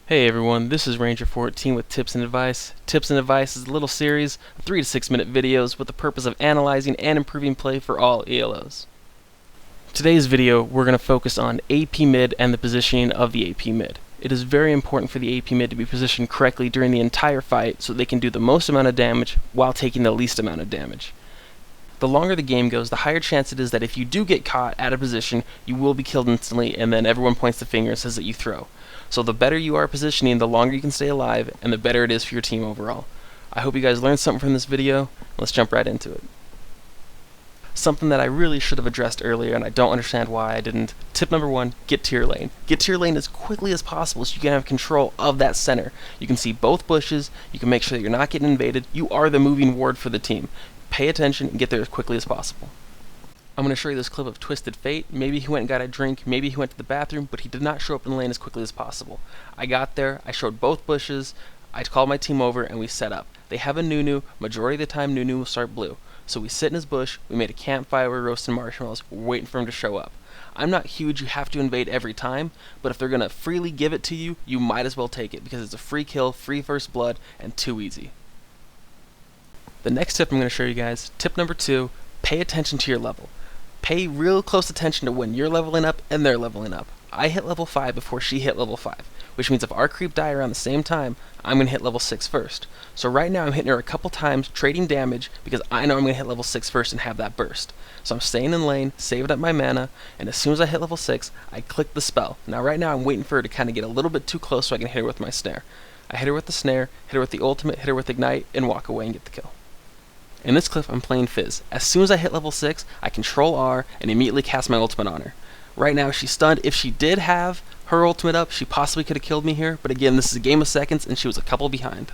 Hey everyone, this is Ranger 14 with Tips and Advice. Tips and Advice is a little series of 3 to 6 minute videos with the purpose of analyzing and improving play for all ELOs. Today's video, we're going to focus on AP mid and the positioning of the AP mid. It is very important for the AP mid to be positioned correctly during the entire fight so they can do the most amount of damage while taking the least amount of damage. The longer the game goes, the higher chance it is that if you do get caught out of position, you will be killed instantly, and then everyone points the finger and says that you throw. So the better you are positioning, the longer you can stay alive, and the better it is for your team overall. I hope you guys learned something from this video. Let's jump right into it. Something that I really should have addressed earlier, and I don't understand why I didn't. Tip number 1, get to your lane. Get to your lane as quickly as possible so you can have control of that center. You can see both bushes, you can make sure that you're not getting invaded. You are the moving ward for the team. Pay attention and get there as quickly as possible. I'm going to show you this clip of Twisted Fate. Maybe he went and got a drink, maybe he went to the bathroom, but he did not show up in the lane as quickly as possible. I got there, I showed both bushes, I called my team over, and we set up. They have a Nunu. Majority of the time Nunu will start blue. So we sit in his bush, we made a campfire, we're roasting marshmallows, we're waiting for him to show up. I'm not huge, you have to invade every time, but if they're going to freely give it to you, you might as well take it, because it's a free kill, free first blood, and too easy. The next tip I'm going to show you guys, tip number 2, pay attention to your level. Pay real close attention to when you're leveling up and they're leveling up. I hit level 5 before she hit level 5, which means if our creep die around the same time, I'm going to hit level 6 first. So right now I'm hitting her a couple times, trading damage, because I know I'm going to hit level 6 first and have that burst. So I'm staying in lane, saving up my mana, and as soon as I hit level 6, I click the spell. Now right now I'm waiting for her to kind of get a little bit too close so I can hit her with my snare. I hit her with the snare, hit her with the ultimate, hit her with ignite, and walk away and get the kill. In this clip, I'm playing Fizz. As soon as I hit level 6, I control R and immediately cast my ultimate on her. Right now, she's stunned. If she did have her ultimate up, she possibly could have killed me here, but again, this is a game of seconds, and she was a couple behind.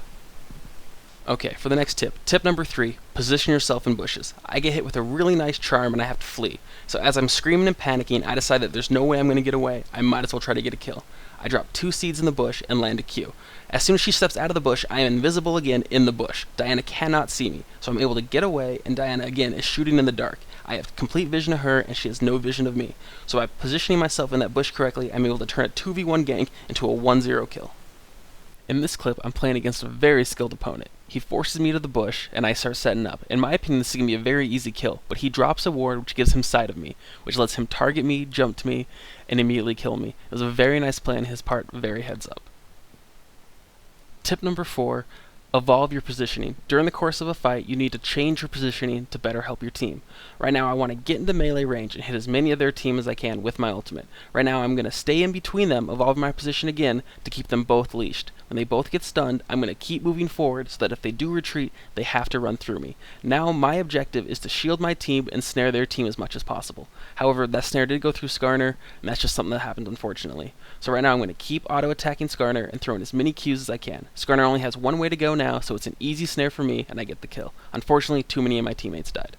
Okay, for the next tip. Tip number 3, position yourself in bushes. I get hit with a really nice charm, and I have to flee. So as I'm screaming and panicking, I decide that there's no way I'm going to get away. I might as well try to get a kill. I drop 2 seeds in the bush and land a Q. As soon as she steps out of the bush, I am invisible again in the bush. Diana cannot see me, so I'm able to get away, and Diana again is shooting in the dark. I have complete vision of her, and she has no vision of me. So by positioning myself in that bush correctly, I'm able to turn a 2v1 gank into a 1-0 kill. In this clip, I'm playing against a very skilled opponent. He forces me to the bush, and I start setting up. In my opinion, this is going to be a very easy kill, but he drops a ward which gives him sight of me, which lets him target me, jump to me, and immediately kill me. It was a very nice play on his part, very heads up. Tip number 4, evolve your positioning. During the course of a fight, you need to change your positioning to better help your team. Right now, I want to get into melee range and hit as many of their team as I can with my ultimate. Right now, I'm going to stay in between them, evolve my position again to keep them both leashed. When they both get stunned, I'm going to keep moving forward so that if they do retreat, they have to run through me. Now, my objective is to shield my team and snare their team as much as possible. However, that snare did go through Skarner, and that's just something that happened unfortunately. So right now, I'm going to keep auto-attacking Skarner and throwing as many Qs as I can. Skarner only has one way to go now, so it's an easy snare for me, and I get the kill. Unfortunately, too many of my teammates died.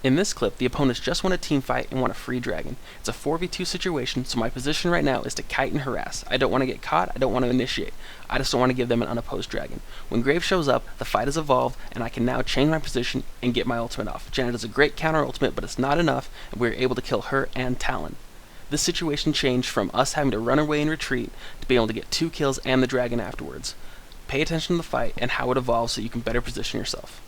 In this clip, the opponents just won a team fight and want a free dragon. It's a 4v2 situation, so my position right now is to kite and harass. I don't want to get caught, I don't want to initiate. I just don't want to give them an unopposed dragon. When Graves shows up, the fight is evolved, and I can now change my position and get my ultimate off. Janna does a great counter ultimate, but it's not enough, and we're able to kill her and Talon. This situation changed from us having to run away and retreat to being able to get 2 kills and the dragon afterwards. Pay attention to the fight and how it evolves so you can better position yourself.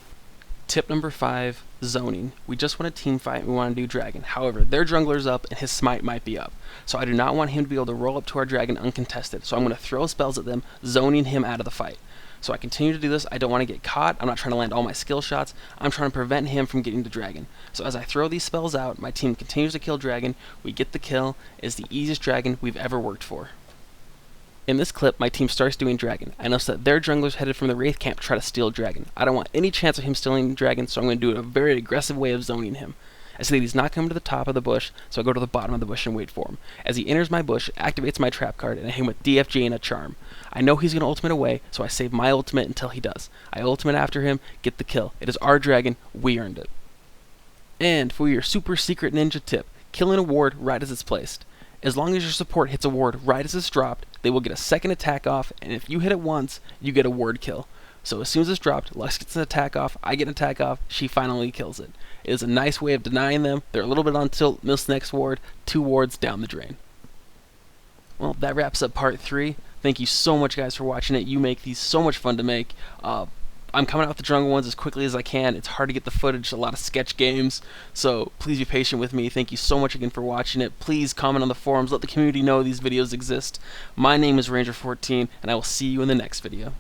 Tip number 5, zoning. We just won a team fight and we want to do dragon. However, their jungler's up and his smite might be up. So I do not want him to be able to roll up to our dragon uncontested. So I'm going to throw spells at them, zoning him out of the fight. So I continue to do this. I don't want to get caught. I'm not trying to land all my skill shots. I'm trying to prevent him from getting the dragon. So as I throw these spells out, my team continues to kill dragon. We get the kill. It's the easiest dragon we've ever worked for. In this clip, my team starts doing dragon. I notice that their jungler's headed from the Wraith camp to try to steal dragon. I don't want any chance of him stealing dragon, so I'm going to do it a very aggressive way of zoning him. I see that he's not coming to the top of the bush, so I go to the bottom of the bush and wait for him. As he enters my bush, it activates my trap card, and I hit him with DFG and a charm. I know he's going to ultimate away, so I save my ultimate until he does. I ultimate after him, get the kill. It is our dragon, we earned it. And for your super secret ninja tip, killing a ward right as it's placed. As long as your support hits a ward right as it's dropped, they will get a second attack off, and if you hit it once, you get a ward kill. So as soon as it's dropped, Lux gets an attack off, I get an attack off, she finally kills it. It is a nice way of denying them. They're a little bit on tilt, miss next ward, 2 wards down the drain. Well, that wraps up part 3. Thank you so much, guys, for watching it. You make these so much fun to make. I'm coming out with the jungle ones as quickly as I can. It's hard to get the footage, a lot of sketch games, so please be patient with me. Thank you so much again for watching it. Please comment on the forums, let the community know these videos exist. My name is Ranger14, and I will see you in the next video.